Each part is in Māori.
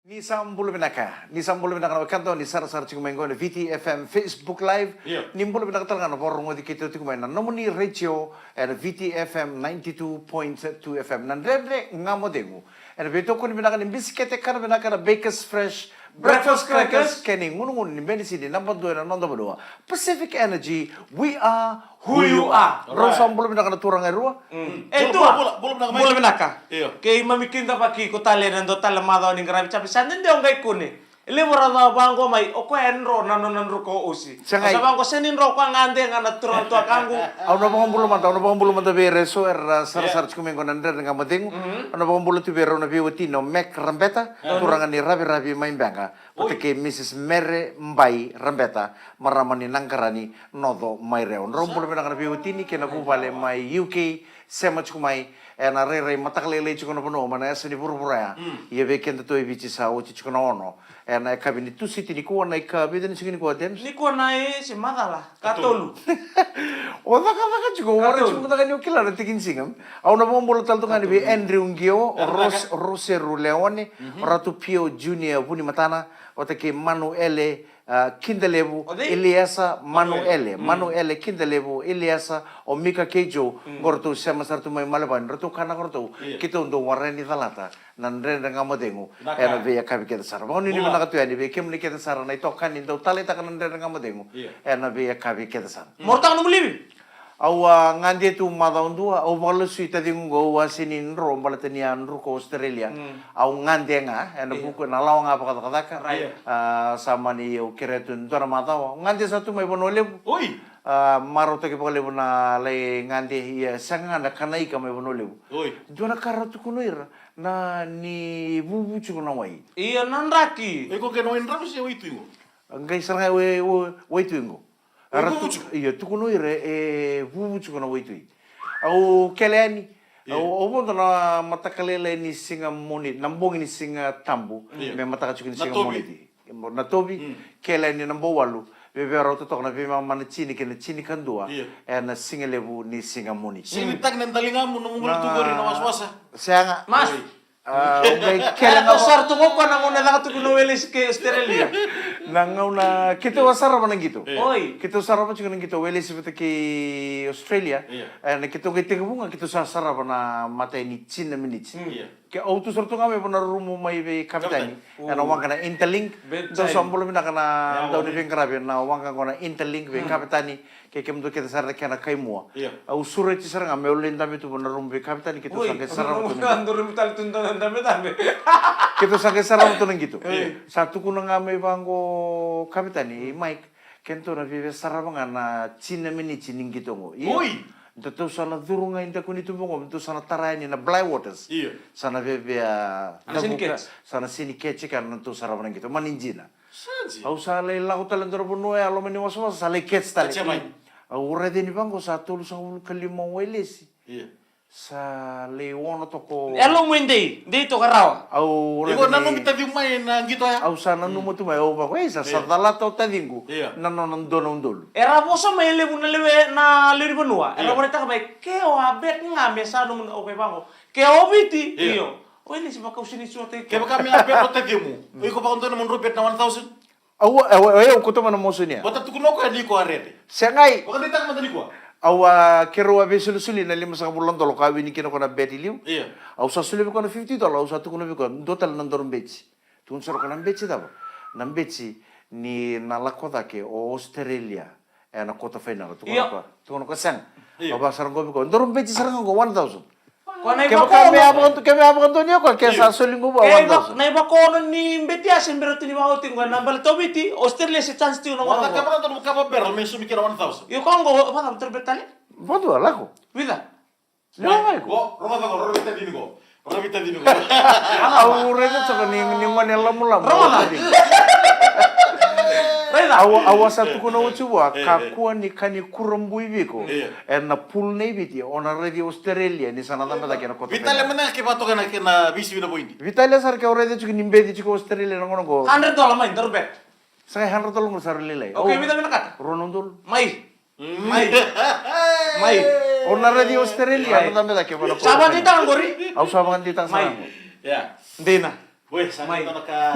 Nisambulu binaka kanto ni sar chikumengo ni VTFM Facebook Live. Nimbulu binaka talanga borong di kito tikumaina. Nomuni radio at VTFM 92.2 FM. Nandre ngamo dengu. And beto kun binaka ni biskete kar binaka na Bakers Fresh Breakfast Crackers kening ngunungun ni benisi di number 2 na number 2. Pacific Energy, we are who you are. Rosambulu binaka na turang erua. Bulu binaka. Kay mamikinda paki ko tali nando talamado ni grabe chapi sanin de ongai kune. Ile morada bango mai o ko enro nanonanro ko usi. Sa bango senin ro ko ngande ngana turang to kangu. Ono bulu mata bere so sar chikumengo nandre ngamadeng. Ono bulu tu bere no biwati no mek rambeta turangan ni rabi main banga. Oteke Mrs. Mere Mbai Rambeta maramani nangkarani nodo mai reon. Rombulu binaka na biwati ni kena bubale mai UK sema chukumai ena rere matakalele chikono pono mana esa ni pura ia vekenda to ibichi sa o chikono ono ena kabini tu siti ni kuana ikabe den chikini ko den ni kuana si madala katolu o daka chiko ora chiko daka ni okila na tikin singam au na bombolo tal tungani be Andrew Ngio Roseru Leone Ratu Pio Junior Buni Matana otake Manuele Kindelebu Eliasa Manuele Kindelebu Eliasa o Mika Kejo gorto sama sartu mai malaban roto kana gorto kita undo warani talata nandre ngamadengu ena be akabi kita sar boni ni mana katuani be kemni kita sar na ito kanin do taleta kana nandre ngamadengu ena be akabi kita sar mortang no mulibi awa ngande tu madaundua au balusu itadingo wasinin ro balatanian ruko Australia au ngande nga ena buku na lawa nga pakataka sama ni o kiretun dora madawa ngande satu mai bonole oi maroto ke pole na le ngande ia sanga na kanai ka mai bonole oi dona karatu kunoira na ni bubu chukuna wai iya nanraki eko ke no enra se oitu ngai sanga we tuingo iya tukuno ire bubuchu kono waitui au keleni au bondo na matakalele ni singa moni nambong ni singa tambu me matakachuki ni singa moni na tobi keleni nambo walu bebe roto tok na bema mana chini kandua na singa lebu ni singa moni sini tak nan talinga mo no mo tugori na waswasa sanga mas ngai kelena sartu ko na ngona na tukuno welis ke Australia Nanguna kita wasara mana gitu. Oi. Kita wasara apa juga gitu. Weli seperti ke Australia. Kita kita bunga kita wasara mana mata ini Cina minit. Ke auto sortu kami pernah rumu mai be kapitani. Ana wang kana interlink. Do sambolo mina kana daun di karabi na wang kana interlink be kapitani. Ke kem do kita sarra kana kaimua. Au sure ci saranga me ulin dami tu pernah rumu be kapitani kita sange sarra tu. Andur mital tuntan dami. Kita sange sarra tu gitu. Satu kuna ngame bango kapitani Mike kento na vive sarabanga na Cina mini cining gitu ngo. Oi. Itu sana durunga inda kuni tu bongo itu sana tarani na Bly Waters. Sana vive sana sini kece kan itu sarabanga gitu maninjina. Saji. Au sale lau talendoro bunue alo meni waswas sale kece tali. Au rede ni bango satu lu sang kelima welesi. Sa leono toko elo mwende de to karawa au iko nanu kita di mai na gitu ya au sana numu tu mai oba sa sadala to tadingu nanu nandono ndol era boso mele bunele na liri benua era boneta ka ke o abet ngame sa no o bango ke obiti iyo o ini si baka usini suate ke baka mi abet o tadimu iko pa onto na mon rupet na 1000 au ko to mana mosunia bota tukuno ko ni ko arete sengai baka ditak matani ko awa kero abe sulu na lima sa bulan dolo ka wini kino kona beti liu iya au sa sulu kona $50 au sa tu kona biko total nandorum beti tun soro kona beti dabo nan beti ni na lakota ke o Australia na kota final tu kona ko sen au ba sarang go biko nandorum beti sarang go 1000 Kone ba ko keme apa ko tonyo ko ke sa sulu go ba 1000 na iba ko ni beti asen berarti ni mau tinggal nambal to biti Australia se chance ti no wala ka pa to ka pa ber me sumi kira 1000 yo kongo apa nam terbetali bodo alako vida no go roma bita dini go au rede to ni ngone lamu awa satu kuna uchuwa kakua ni kani kurumbu ibiko na pool na ibiti ona redi Australia ni sana tamba kena kota Vitalia mana ke pato kana kena bisi bina pointi Vitalia sar ke orede chuki nimbedi chuko Australia ngono go $100 main terbet saya $100 ngur sar lele oke vida mina kata ronondol mai ona redi Australia na tamba ke mana sama ditang gori au sama ditang sana ya dina Weh, sangat Mai. naka.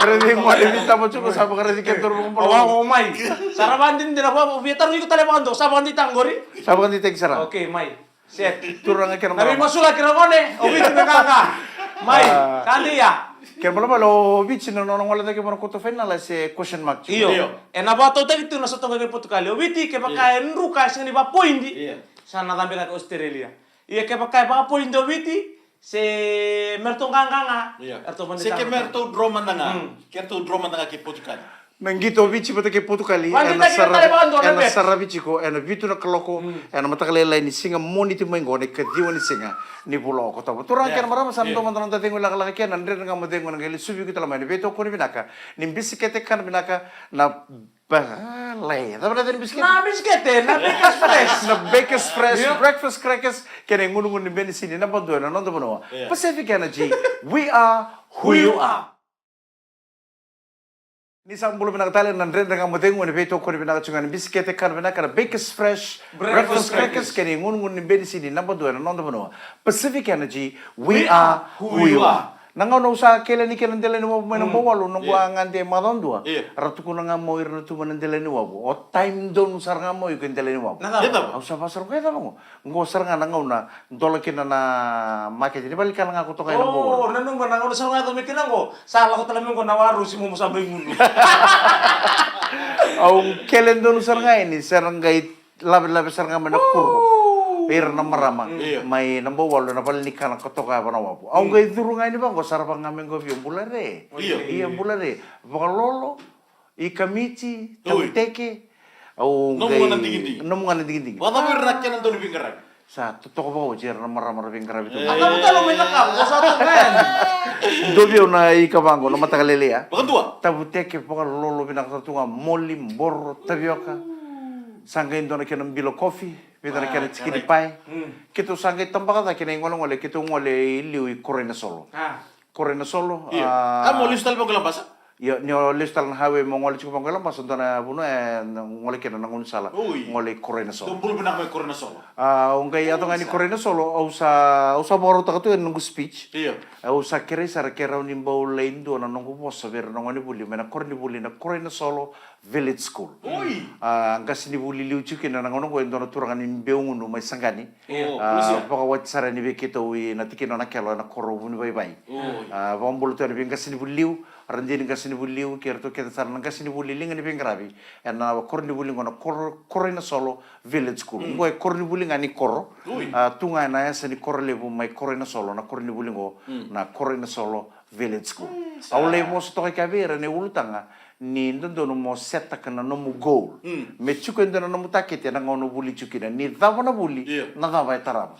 Berarti mo minta mo chuko sa mga resikentor mo Oh, mai. Saraban din din ako. Biar taruh ikut tali panto. Saban di tanggori. Sa mga titeg sara. Oke, mai. Set. Turang nga kaya Nabi naman. masula kira kone. Obi tinagaka. Mai. Kandi ya. Kaya mo naman, lo bici na nonong wala tayo mo kuto final si question mark. Iyo. Iyo. E na bato tayo ito na sa tongga Portugal. Obiti ke pakai nruka sing ni ba poindi. Iya. Sana tambe ka Australia. Iya ke pakai ba poindi obiti. Se mertong kanganga. Iya. Erto Se ke merto droma nga. Kerto droma nga ki Portugal. Nanggito bici pata ke Portugali. Wanti tayo tayo ba ando na Ena bet? sarra bici ko, ena bitu na kaloko, ena matakalela ni singa moni ti mengo ni kadiwa ni singa ni pulo ko tawo. Turang kaya marama sam to man ta tengo la kala kaya andre nga mo tengo ngali subi ko tala mani beto ko ni binaka. Ni bisikete kan binaka na balay. Tama na din bisikete. Na biskete, na bikas fresh. Na Baker's Fresh, Yeah. breakfast crackers, kaya ngunungun ni Benisini na bandoy na nondo mo. Yeah. Pacific Energy, we are who you are. Ni sa mbulo binakatali ng rin nga mo dengo ni beto ko ni binakatsungan ni bisikete kan binaka na Baker's Fresh, breakfast crackers, kaya ngunungun ni Benisini na bandoy na nondo mo. Pacific Energy, we are who you are. Nangaw na usa kailan ni kinandela ni mo ng bawalo nung buwangan di madondua. Yeah. Ratu ko na nga mo irna tu manandela ni wabo. O time doon usar nga mo yung kandela ni wabo. Nada. Dito. Ang sa pasar ko ito mo. Ngo sar nga nangaw na dola kina na market. Di balikan nga ako to kayo ng Oh, bawalo. nanong ba nang sa nga tumikin ako. Sala ko talamin ko nawaru si mo sabay mulo. Ang kailan doon usar nga ini sar nga labi-labi sar nga manakuro. Pero na maramang Iya. may nambawalo na balikan ang katoka pa na wabo. Ang gay duro nga ini bang ko sarapang ngamin ko yung bulare. Iya. Iya bulare. Baka lolo, ikamichi, Uy. tamteke. Au Nung mga nandigindi. Nung mga nandigindi. Wala mo rin nakyan ng dolibing garag. Sa totoo ba ko, Jer, na maraming grabe ito. Aka mo talo may nakap. Wasa to men. Dobyo na ikabango, na matakalili ah. Bakit dua? Tabuteke paka lolo binakatunga moli, mboro, tapioca. Sanggay doon na kinang bilo coffee. Pita na kinang chikini pie. Kito sanggay tambaka ta kinang ngolong kito ngole liwi kore na solo. Ah. Kore na solo. Iya. Kamu listal mo kalabasa? Yo nyo listal na hawe mo ngole chukupang kalam pas untuk na buno ngole kina nangun sala. Uy. Ngole kore na solo. Tumpul pinaka may korona solo. Ungkay ato nga ni kore na solo au sa boro ta kato nunggu speech. Iya. Au sa kere sa kera ni mbau lain do na nunggu posa ver nunggu ni buli mena kore na solo village school. Uy. Angkas ni buli liu chuki na nangono ko endo na turangan ni mbeungu no may sangani. Oh, pulisya. Paka wat sara ni bekito wi na tikino na kelo na koro buni bay bay. Uy. Bombol to ni angkas ni buli liu ranjin angkas ni buli liu kerto kita sara angkas ni buli linga ni bengrabi. En na kor ni buli ngono kor na solo village school. Ngoy kor ni buli ngani koro. Uy. Tunga na ya ni kor lebu may kor na solo na kor ni buli ngo na kor na solo village school. Aule mo sto kay kabira ni ulutanga ni ndondo no mo seta kana no mo goal. Me chuko ndono no mo takete na ngono buli chukina ni dava na buli Yeah. na dava tarama.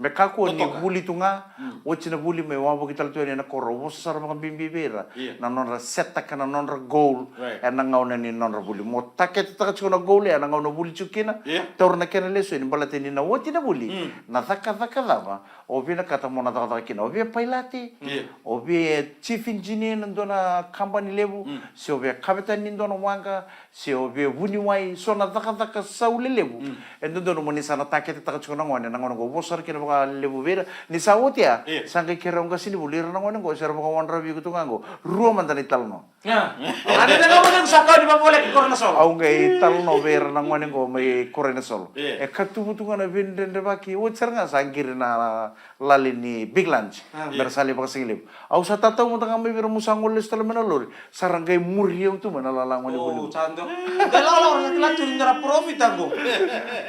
Me kako ni Totoka. buli tunga ochi na buli me wabo kital to na koro wo sara mga bimbibera Yeah. na nonra seta kana nonra goal Right. na ngauna ni nonra buli mo takete taka chuko na goal ya na ngauna buli chukina Yeah. tor na kena leso ni balate ni na woti na buli na thaka dava obi na kata mo na thaka kina obi pailati Yeah. obi chief engineer ndona company level si obi kapitan ndona wanga si obi buni wai so na taka saule level endo ndona mo ni sana takete taka chukona ngone na ngono go bosar kina baka level vera ni sawotia Yeah. sangke kira nga sini bulir na ngone go sar baka wan rabi ko ngango ruo man tani talno Ya. Ada na nga mo din sa ka di ba boleh korna solo. au ngai talno vera na ngone go mai korena solo Yeah. e katubutunga na vindende baki o charnga sangkir na lali ni big lunch bersali baka singilip au sa tataw mo tanga mai vera musangol lestal menalor sarangay muriyo tu manalalang mo ni Oh, bulu cando. Dala orang sa kila turing na profit ako.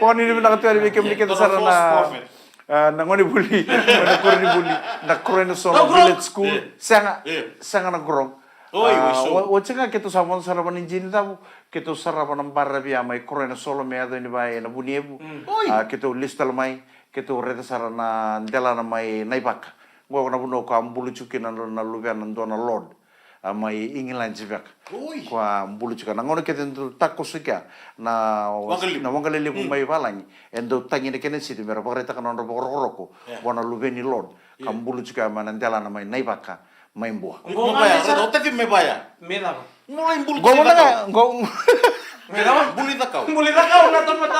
poni ni nakatwari mi kemli kita Toro sarana false prophet. na ngoni buli na korni buli na korena solo No, bro. village school sanga Yeah. sanga na grong Oy, wiso. o chenga keto sabon saraban injini tabu keto saraban ang barra biya may korena solo me ado ni bay na buniebu keto listal may keto reta sarana ndela na may naibak go na buno ka ambulu chukin na lubian ndo na lord may ingilan jibak Uy. kwa mbulu chuka na ngono keto takko sika na Wangalip. na wangalili may balangi endo tangi ne kenen siti mera pagreta kan ndo roko bona lubeni lord ka mbulu chuka manandela na may naibaka may mbuah May baya. Sa hotel may baya. Meda ba? Mulai bulu. Gua mana nggak, gua Kenapa? Buli tak kau. Muli na kau na mata.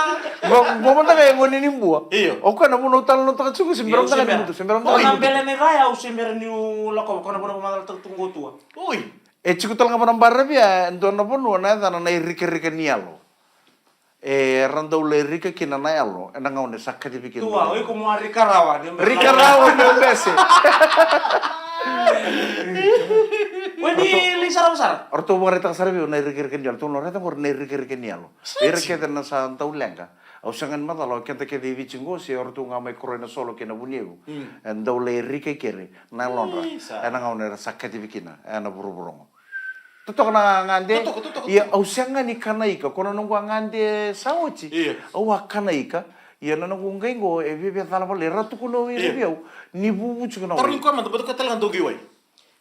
Gua kaya ngoni ni bua. Iyo. O kana mo tal no ta sugu simberam ta ni mutu simberam ta. Oh, nambele ni raya usimber ni lako kono bono magal tunggu tua. Oi. E cikutal nga parang barra bia ndona ponu na ta na irike nialo. E rando le rike kina na yalo e nga one sakka di bikin. Tua, oi como a Ricarawa. Ricarawa no bese. Wani lisa besar. Orto mo reta sarbi na irike nialo to no reta mo na irike nialo. Irike na sa tau lenga. Au sangan matalo kenta ke di vichingo si orto nga mai corona solo ke na buniego. Ndo le irike kere na lonra. E nga one sakka di bikina e na buru-burong. Tutok na ngande. Iya ausanga ni kanaika kono nunggu ngande saochi. Au kanaika. Iya na nunggu ngengo e bebe tala pale ratu kuno wi biau. Ni bubu chukuna. Tarun ko man to betul katalan to giwai.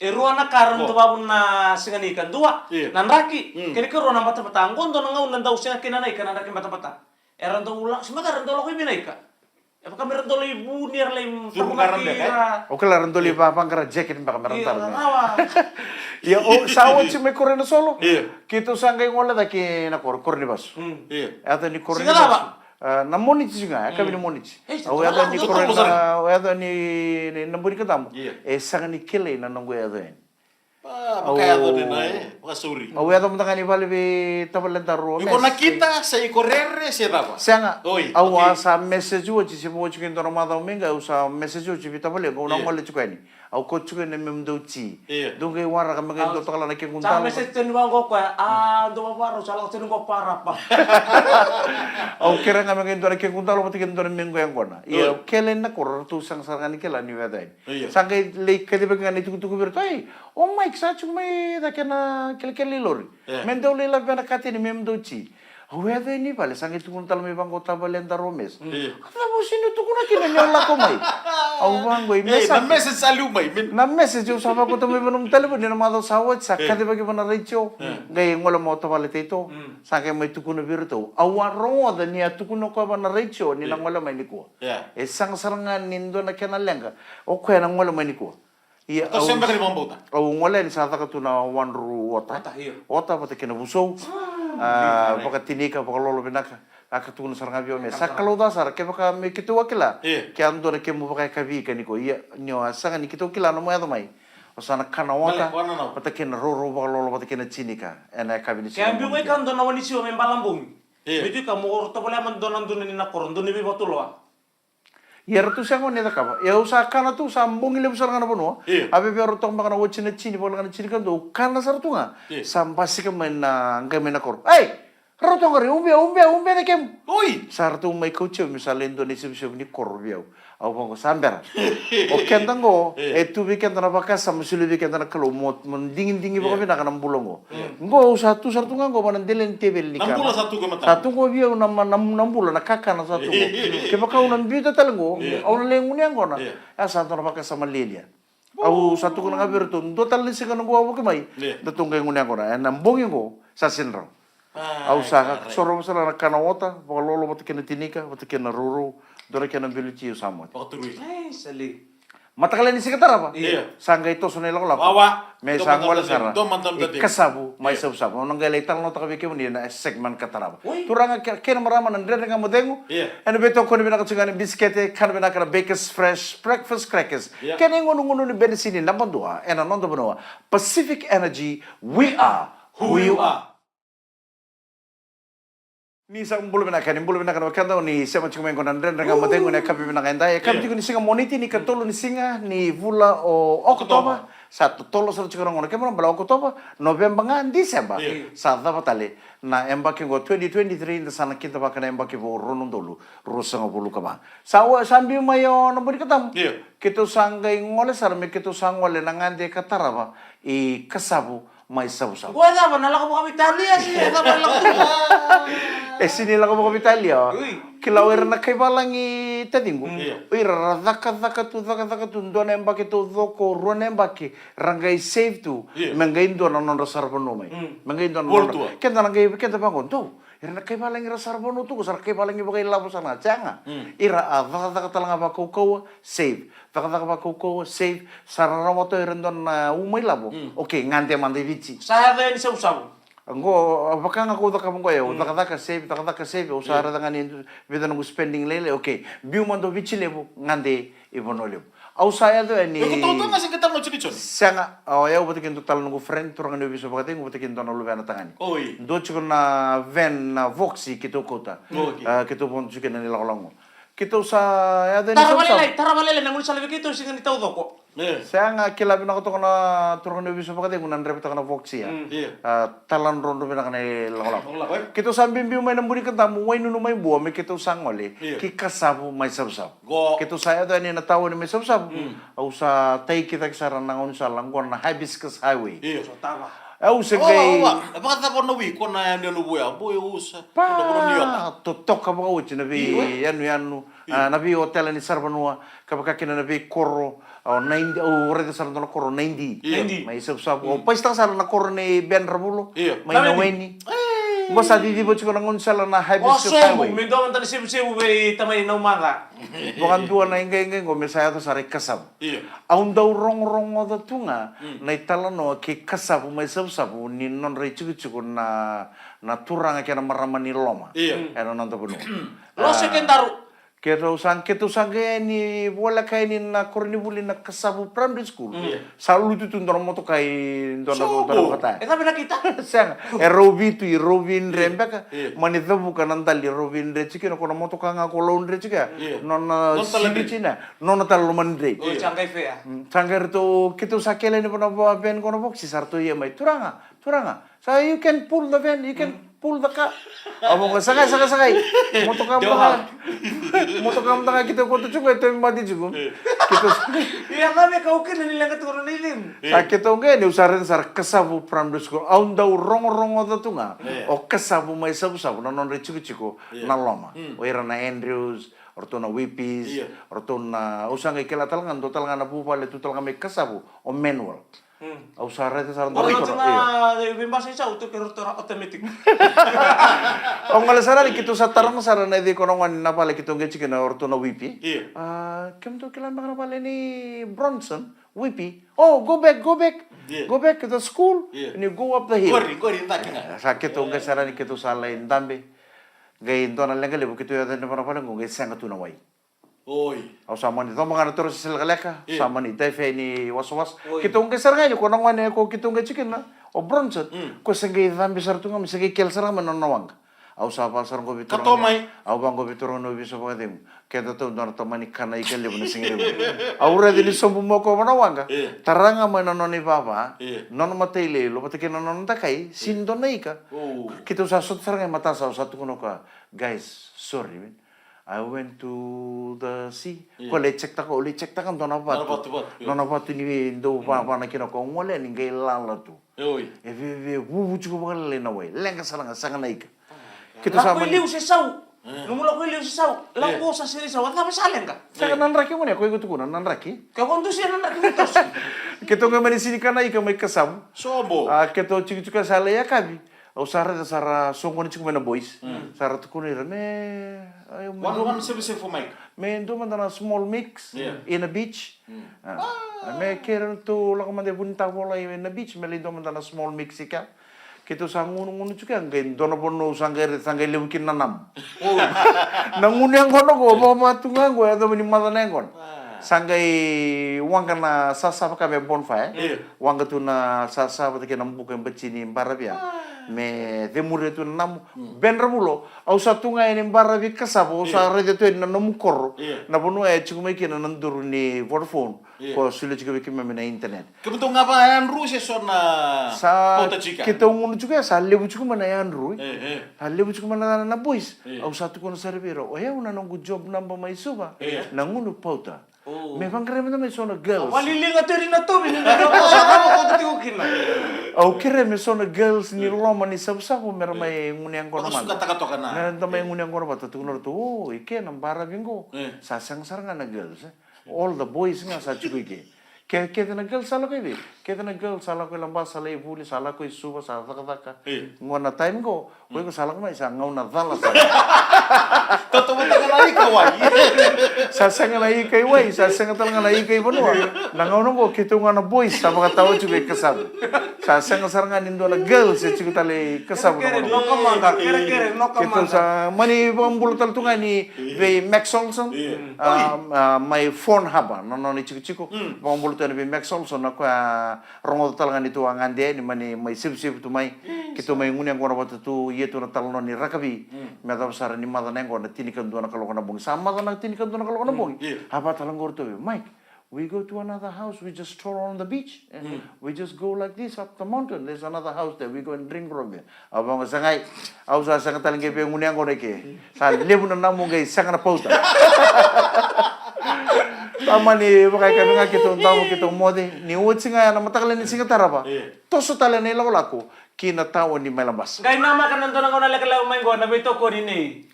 E ruana karon to babun na singani ikan dua. Nan raki. Kini ke ruana mata mata anggon to nangau nan dau singa kinana ikan raki mata mata. E rando ulang semata rando lo bina ika. E pa kamera rando ibu niar lem o kala rando li pa pangkara jacket pa kamera tar. Rawa. Ya o saochi me correno solo. Kito sangay ngola da ki na corni bas. Ata ni corni bas. Na monici juga, kami ni monici. Au ada ni corona, au ada ni namburi katamu. E sanga ni kele na nanggo ada. Makaya to din ay, pakasuri. Au ada mo tangani vale be tabalan taro. Iko nakita sa ikorere siya tapa. Sanga. Oi. Au sa message wo ci mo ci kendo ramada menga au sa message wo ci tabale ko na ngole ci ni. Au ko ci ne mem do ci. Dunga wara ka menga do takala na ke kuntal. Sa message ten wango ko do baro sala ten ko para pa. Au kira nga menga do na ke kuntal pati kendo mengo yang kona. Iya kelen na kor tu sang sarangani kela ni wada. Sangai le kede benga ni tuku berto ai. Oh my sa chumai da kena kel lori. Mendo le la bena katini mem do ci. Weda ini pale sangi tukun tal me bango tabalen romes. Kata mo sino tukuna kina nyola ko mai. Au bango i mesa. Na message salu mai. Na message yo sama ko tamo banum telefon ni namado sawat sakka de bagi bana recho. Gai ngola mo tabale teto. Sangi mai tukuna birto. Au waro da ni tukuna ko bana recho ni na ngola mai ni ko. E sang sarangan nindo na kena lenga. O ko na ngola mai ni ko. Iya, au sembe kali bombota. Au ngolen sa ta katuna wanru ota. Ota pate kena busou. Baka tinika baka lolo benaka aka tunu saranga bio me sakalo da sar ke baka me kitu wakila ke ando na ke mu baka kavi kaniko iya nyo asanga ni kitu kila no mo mai osana kana wata pata kena roro baka lolo pata kena tinika ena kavi ni ke ambi we kan dona wani sio me balambung betu ka mo orto bola man donan dun ni na koron dun ni botulwa. Ya ratu siang ni tak apa. Ya usah kana tu sambung ile besar kana bono. Abe be rotok makana wocina cini bola kana cini kan tu kana sar tu nga. Sampasi ke mena ngai mena kor. Hey, rotok ngari umbe de kem. Oi, sar tu mai coach misal Indonesia bisa ni kor biau. Au bango samber. O kentango tu weekend na baka sama sulu weekend na kalau mendingin baka bina kana bulongo. Ngo satu sar tu nga ngo manan delen tebel ni kana. Nambulan satu ke mata. Satu ngo biau nambulan na kakana satu ngo. Ke baka unan biu tatalgo. Au na lengun yang gona. Satu na baka sama lilia. Au satu ko na berto ndo tal ni sigano go awu kemai. Datong kay ngunya gona. Nambong ngo sa sinro. Au sa soro sala na kana wota, baka lolo bata kena tinika, bata kena ruru. Dora kena biluci sama. Pakaturi. Sali. Mata kalian isi kata apa? Iya. Sangga itu sunai lalu apa? Wawa. Me sangwala sara. Mantam tadi. Kasabu, mai sabu. Nong gale tal no taka bike muni na segmen kata apa? Turanga kena marama na ndre nga modengo. Ene beto ko ni bina katsugani biskete, kan bina kana Bakers Fresh breakfast crackers. Kene ngono ni benesini na bandua. Ena nondo banoa. Pacific Energy, we are who you are. Ni sang bulu bina kan wakanda ni sema cuma yang konan renga matengo ni kapi bina kan dai kapi ni singa moniti ni katolo ni singa ni vula o Oktober satu tolo satu cikarang ngono kemana bala Oktober November ngan Desember sada batale na embake ngo 2023 sana kita bakana embake bo ronun dulu rusang bulu kama sawa sambi mayo no buri katam kita sangai ngole sarme kita sangole nangande kataraba I kasabu mai sabu-sabu. Gua apa nala ko kami Italia sih, apa nala ko. Sini lang ko Italia. Kilawir na kay balangi tadingo. Uy, radaka tu ndona embake tu doko rona embake rangai save tu. Mengain do na non reservo no mai. Mengain do na. Kenta nangai kenta bangon tu. Ira na kay balangi reservo no tu, sar kay balangi bagay labo sana changa. Ira adaka talanga ba ko save. Taka ba ko save sarara moto irendon na umay labo. Okay, ngante mande vici. Saya ada ini sabu-sabu. Anggo apakah ngaku utak kamu ya? Utak save, usara dengan itu beda nunggu spending lele. Oke, biu mando vicile bu ngande ibonolio. Au saya tuh ini. Yo kau ngasih kita no cini Sanga, ya ubat kin total nunggu friend turang ndo biso bagate ubat kin tono lubana tangani. Oi. Do chiko na ven na voxi kito kota. Okay. Kito pon chiko na nilakolongo. Kito sa ya den sa. Tara balele nang ulit sa labi kito singa nitaw doko. Saya nga kilabi na ko to na turang ndo biso bagate ngunan repeta kana voxi ya. Talan rondo bina kana lakolong. Kito sambil biu may namburi kanta mo way nuno may buwa may kito sangole. Kikasabu may sabsab. Kito saya tuh ini natawa ni may sabsab. Au sa tay kita kisaran nang unsa langkon na hibiscus highway. So tama. Au segay. Apa kata pon nawi kon na dia nubu ya. Boy usa. Totok ka mga uchi nabi yanu. Nabi hotel ni sarbanua kapag kina nabi koro. O 90 o rede sarang na koro 90. May sabsab. O paistang sarang na koro ni Ben Rabulo. May naweni. Basta di ba chiko nang unsa lang na hibiscus highway. Mindo man tani sibu be tamay na umaga. Bukan dua na ingay go mesaya to sare kasab. Aun daw rong oda tunga na italano ki kasab may sabsab ni non re chiku na turang kaya maramani loma. Ano nanto puno. Lo sekendaru. Keto sang ni bola kay ni na kornibuli na kasabu primary school. Salu tu ndoro moto kay ndoro kata. Eta bina kita. Sang Robin Rembeka manita bukan nantali Robin Rechike no kono moto kanga ko lon rechike. Non China non tal mandre. Oh changai fe ya. Changar to keto sakele ni pona ben kono boksi sarto ye mai turanga. So you can pull the van, you can pull the car. Abo ko sakay. Moto kam tanga kita ko to chugo ito madi chugo. Kito. Iya kami kau kena nilang katuro nilim. Sakit nge ni usarin sar kasabu primary school. Aun daw rong oda tunga. O kasabu mai sabu non re chico na loma. O era na Andrews, orto na Wipis, orto na usang ikela talangan na bupale tutal kami kasabu o manual. Au sarre te sarang dori kono. Iya. Bimbasa isa utuk kertora automatic. O ngala sarari kito sa tarang sarana di kono ngani na pale kito nge chicken orto na Wipi. Kem to kilan na pale ni Bronson, Wipi. Oh, go back. Go back to the school and you go up the hill. Gori takina. Sa kito nge sarani kito sa lain dambe. Gay to na lenga lebu kito ya na pale nge sanga tu na wai. Oi. Au sama ni toma ngana terus silgaleka, sama ni tefe ni was. Kita ungke saranga ni kono ngane ko kita ungke chicken na. O Bronson, ko sengge dambe sartunga mi sengge kel saranga men nawang. Au sa pa sarang go bitur. Katomai. Au bang go bitur no biso pa dem. Keda to ndar to mani kana ikel le bune sengge. Au re dini sombu mo ko nawanga. Taranga men no ni baba. Non matele lo patike non takai sindo naika. Kita sa sot saranga mata sa satu kono ka. Guys, sorry man. I went to the sea. Ko le check ta kan dona pat. Dona pat ni do pa na kino ko ngole ni ngai lala tu. Oi. E vi bu chu ko le na we. Lenga sanga naik. Kita sama liu se sau. Numula ko liu se sau. La ko sa siri sau. Apa salen ka? Saka nan raki mo ne ko igutu kunan nan raki. Ka kontu si nan raki mutos. Kito nga mani sini kana ika mai kasam. Sobo. Kito chiku sala ya kabi. O sara songoni chiku mena boys. Sara tu kunira me. One for Mike. Me do mandana small mix in a beach. Me keren tu la komande bunta bola in a beach me lindo mandana small mix ika. Kito ngunu juga ngai dono bono sangere lebukin nanam. Nanguni ang kono go ba tunga go ado ni madana ngon. Sanggai wang kana sasa pa kami bonfire. Wang tu na sasa pa ke nambu ke becini barabia. Me demure tu nam Ben Rabulo au satunga ini barabi kasabo sa rede tu na namukor na bono e chiku mai kina nanduru ni Vodafone ko sule chiku ke na internet. Kebetul ngapa Andrew se sona sa kita ngunu juga sa lebu chiku mana Andrew. Lebu chiku mana na boys au satu kono serviro. O ya una nongu job namba mai suba. Na ngunu pauta. Me pangkrem na may sona girls. Waliling aturi na to binina ko sa kamo ko tikukin na. Au kire me sona girls ni loma ni sabu mer may nguniang kono man. Suka takatokan na. Na may nguniang kono bata tunor to. Oh, ike nang bara bingo. Sasang saranga na girls. All the boys nga sa chiku ike. Kaya na girls sala ko ibi. Kaya na girls sala ko lamba sala ibuli sala ko isuba sala taka. Ngona time ko. Ko sala ko may sa ngaw na dala sa. Toto mo taga na ikaw, ay. Sasanga na ikay way, sasanga talaga na ikay banua. Nangaw ko, kito nga na boys, sa mga tao juga kasab. Sasanga sarangan nindo na girls, at juga tali kasab. Kere no kamanga, kere no Kito kamanga. sa, mani bang bulutal tu nga ni Max Olson, may phone haba, no ni chiko-chiko. Bang bulutal ni Max Olson, ako rongo talaga nito ang ande, ni mani may sip-sip tu may, kito may ngunyang ko na bato tu, yeto na talon ni Rakabi, meta besar ni mata nengko na tinikan doon na kalokan na bongi, sama na tinikan doon na kalokan na bongi. Apa talang gorto, Mike, we go to another house, we just stroll on the beach, and we just go like this up the mountain, there's another house there, we go and drink from there. Abang sangay, au sa sangat talang kepe ngunyang ko na ke, sa lebu na namo gay sangat na pauta. Tama ni bakay kami nga kitong tao kitong mode ni uwit singa na matakalan ni singa tarapa. Toso tala ni lako kinatao ni malabas. Gay nama kan nandun ako nalakalaw may go na bito ko ni.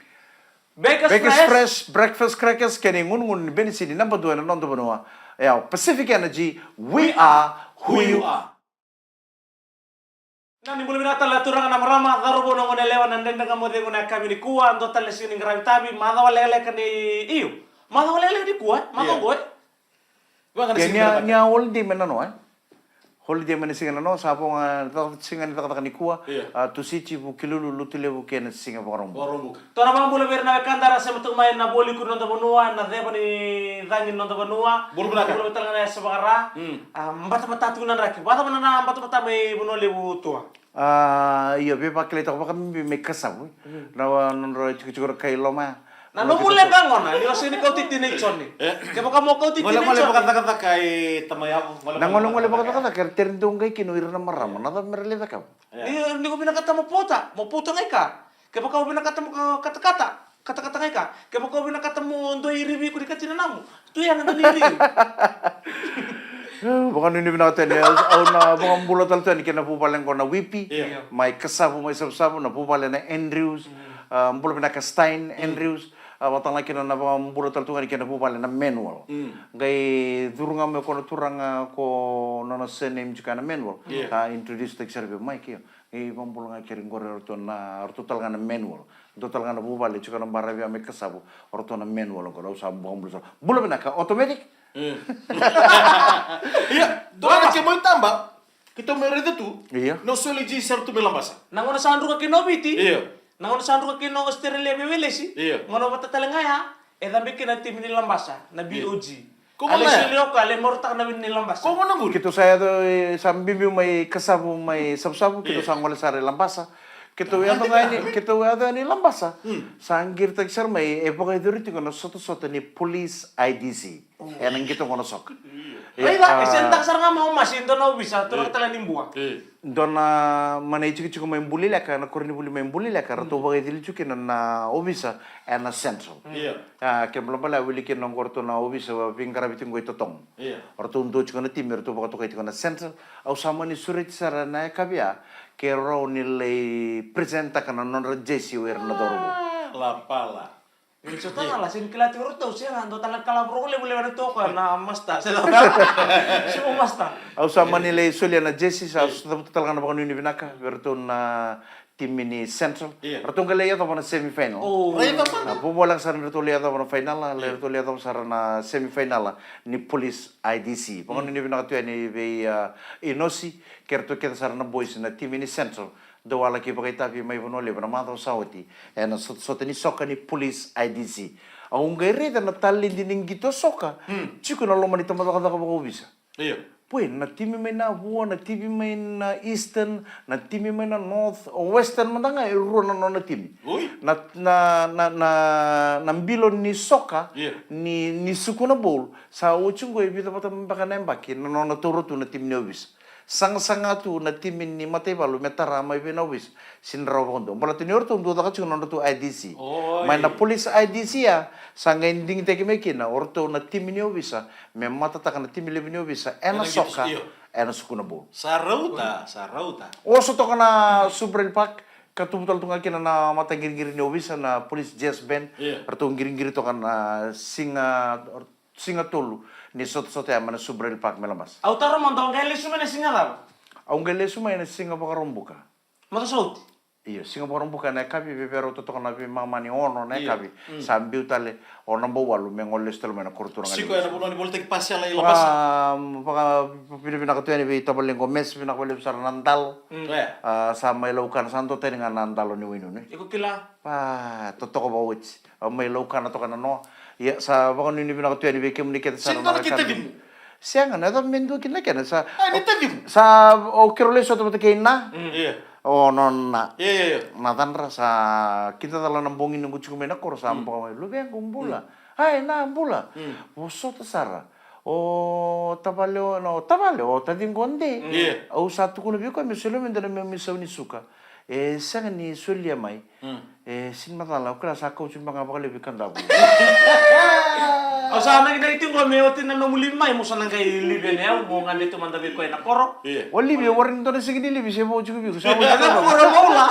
Bakers Fresh breakfast crackers kani ngun ni benisi ni number 2 na nondo banua. Pacific Energy, we are who you are. Nani bulu binata la turang na marama karubo na ngone lewan nanden nga mode ngone kami ni kuwa ndo tala sini ngrabi tabi mada walele kan ni iyo. Mada walele di kuwa, mada goy. Nya holiday man ano holiday man singa no sa po nga singa ni takata kanikuwa to sichi bu kilulu lutile bu ken singa borong. To na bang bulu berna kandara sa matung may na boli kuno ndo banua na deba ni dangin ndo banua. Bulu betal nga sa bagara. Mbata tunan raki. Bata na mbata may bunole bu tua. Iya be pakilita ko kami may kasaw. Nawa nonro chikuro kay loma. Na no mule bangon na, nilo sini kau titini choni. Kaya kamu kau titini choni. Wala kata-kata kay tamayaw. Nangolong wala kata-kata kaya terindong kay kinuir na marama. Nada merelita ka. Hindi ko binakata mo puta ngay ka. Kaya kau binakata mo kata-kata ngay ka. Kaya kau binakata mo ndo iriwi ko di katina namo. Itu yang ada diri. Bukan ini binakata niya. Na bukan bulat alto ni kinapupalan ko na Wipi. May kasabu, may sabsabu. Napupalan na Andrews. Bulan binaka Stein, Andrews. Watang lagi na bulat alto ni kinapupalan na Manuel. Gay durunga mo ko na turang ko na senem juga na Manuel. Introduce tek serbe Mike yo. Ibang bulan nga kiring gore orto na orto talaga na Manuel. Orto talaga na bubali juga na barabi ame kasabu. Orto na Manuel ko daw sa buong bulan. Bulan binaka automatic. Iya, doa que mo tambah. Kita mereda tu. Iya. No suele gisar tu melambasa. Nangono sandro ka kinobiti. Iya. Nangono sandro ka kino Australia bebelesi. Iya. Ngono bata talangaya. Dami kina tim ni lambasa na BOG. Como Ale na? silio ka ale morta na ni lambasa. Como na mur? Kito saya to sambibi may kasabu may sabsabu kito sang wala sare lambasa. Kito ya to ngani kito ya to ni lambasa. Sanggir tak sar may epoka iduriti kono soto ni police IDC. Enang kito kono sok. Ay la, isentang sar nga mau masin to na bisa to tala nimbua. Dona mana chiku may buli leka na korni buli may buli leka rato bagay dili chuki na obisa and na central. Iya. Kembali bala wili kin nong korto na obisa wa pingkara biting goy totong. Iya. Rato undo chuka na timir to bagato kay na central. Au sama ni surit sara na kabia ke raw nilay presenta kana non rejesi wer na dorobo. La pala. Itu tang ala sin kilati urto siya ando talang kalabro le bule to ka na masta. Sila. Simo masta. Au sama nilay sulia na jesi sa talaga na baka ni binaka werto na tim ni central. Rato galaya to na semifinal. Oh. Na pumolang sa rito liya na final na rito liya sa na semifinal ni police IDC. Pangon ni binaka ni Inosi kerto kita sa na boys na tim ni central. Dawala ki bagay tapi may bunole na mataw sawati. And so tani soka ni police IDC. Ang gaire na talin din gito soka. Chiko na lomani tamadaka ka bisa. Iya. Pues na timi may na buo, na timi may na eastern, na timi may na north o western man nga iro na timi. Na bilon ni soka ni suko na bowl sa uchungo ibita pata mbaka na mbaki na turo tu na timi ni obis. Sang-sanga tu na timi ni matay balu metara may binawis sinraw kondo. Pala tinyor tu ndo taka chungo tu IDC. May na police IDC ya sanga inding teki mekina orto na timi ni obisa me matataka na timi lebi ni obisa ena soka ena sukuna bo. Sarauta. Oso to kana Subrel Park katubutal tu ngakina na mata giri-giri ni obisa na police jazz band orto giri-giri to kana singa tolu ni soto-soto ya mana Subrel Park melamas. Autaro montong kali sumene singa daw. Aung gele suma ina singa baka rombuka. Moto sauti. Iyo, Singapore bukan naik kabi, pero toto kana bi mama ni ono naik kabi. Sambil tale ono bawa lu mengoles telu mena kurturang. Siko ya bulan ni politik pasya lah lepas. Paka Pilipina katuan ni tabaleng gomes pina ko besar nantal. Sama ilaukan santo tadi dengan nantal ni winu ni. Iku kila. Toto ko bawit. May ilaukan ato kana no. Ya sa baka ni pina katuan ni kem ni kita sa Sino kita bimu? Siang na to mendo kina kana sa. Ni tabimu. Sa o kirole so to kena. Iya. Oh nonna. Iya. Natan rasa kita telah nambungin nunggu cukup menak kor sampai lu biang kumbula. Hai na bula. Boso tesara. Oh tabale oh tadi ngonde. Iya. Au satu kuno biu kami selo mendana misau ni suka. Sang ni sulia mai. Sin matala kira sakau cuma ngapa kali bikan dabu. O sana kita itu ngomong meotin na nomulima mo sana kay libe na mo ngande to manda ko na koro. Iya. Wali biu warin to sigi libi sebo cukup biu. Sama Koro bola.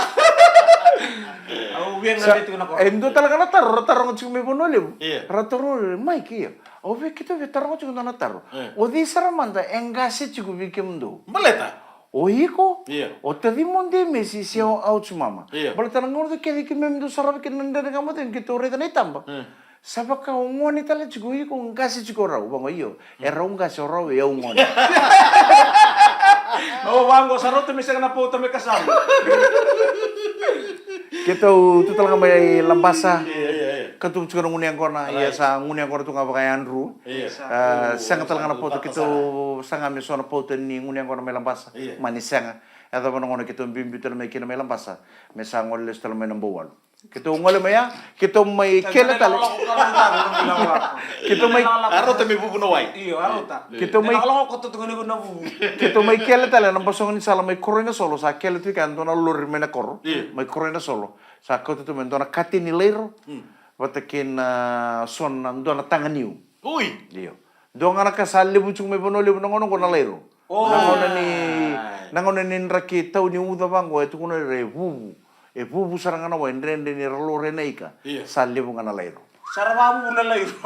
Au bien ngande to na koro. Endo talaga na taro cukup me bono lebu. Iya. Ratoro mai kia. O ve kita ve taro cukup na taro. O di saramanda engase cukup bikem do. Beleta. O iko. Iya. O tadi monde mesi si au mama. Iya. Bala tanang ngor ke di mem do sarap ke nanda ngamo ten kita ore tan itamba. Sabaka ungoni tala cukup iko engase cukup rau bango iyo. Era ungase rau ya ungoni. Oh wango saroto misa na po me kasama. Kita tu talaga may lambasa. Iya. Ketum cukup ngunyang kona. Iya sa ngunyang kona tu ngapa kaya Andrew. Iya. Sanga talaga na poto kita sanga mesona poto ni ngunyang kona may lambasa. Iya. Mani sanga. Ito pa ngono kita bimbitu na may kina may lambasa. May sangol les tala may nambawal. Kita ngole maya, kita may kele tala. Kita may Aro temi bubu nawai. Iyo arota. Kita may Kalau ko tutungan ko na bu. kita may kele tala nang pasong ni sala may korona solo sa kele tu kan dona lur mena kor. May korona solo. Sa ko tu men dona kati ni lero. Watakin son dona tanganiu. Uy. Iyo. Dong anak kasali bucung may bono libu ngono ko na lero. Nangona ni raki tau ni uda bango itu kono re bubu. Bubu sarangana wa ndrende ni rolo renaika. Sali bunga na lero. Sarababu na lairo.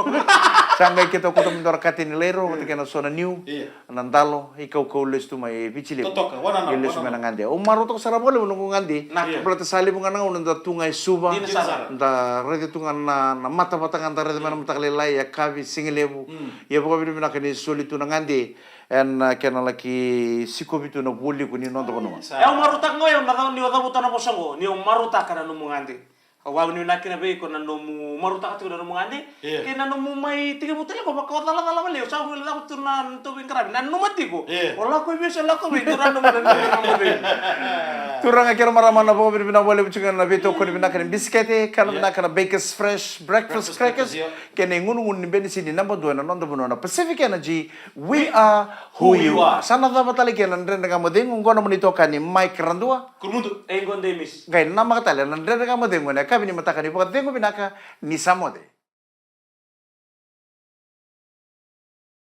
Sangay kita ko tum dor kati ni lero watakin na sona niu. Nandalo ikaw ko les tu may pichile. Totoka wana na. Iles mena ngande. O maroto sarabole mo ngandi. Plata sali bunga na nda tungay suba. Nda rede tunga na mata batangan da rede mena matakalelai ya kavi singilebu. Ya poko bidu na kani solitu na ngandi. En kena laki sikobitu na buli ko ni nondo kono. Ya umarutak ngoy na ni oda butana po sango. Ni umarutak kana numungandi. Kawa ni nakina be ko nanu marutak tu nanu mungandi. Ke nanu mai tiga butela ko bakka dala dala bale. Sa ko la tunan to bin karabi nanu mati ko. Wala ko bisa la ko be turanu madan. Turang akira maramana po bina wale bucungan na bito ko bina kan biskete kan na kan bakers fresh breakfast crackers. Kene ngunu ngun ben sini number 2 na nondo bono na Pacific Energy. We are who you are. Sana da batali kenan renda kamo ding ngono monito kani Mike Randua. Kurmundu. Engon demis. Gai nama katale nan renda kamo ding ngone kabini matakani po dengo binaka ni samode.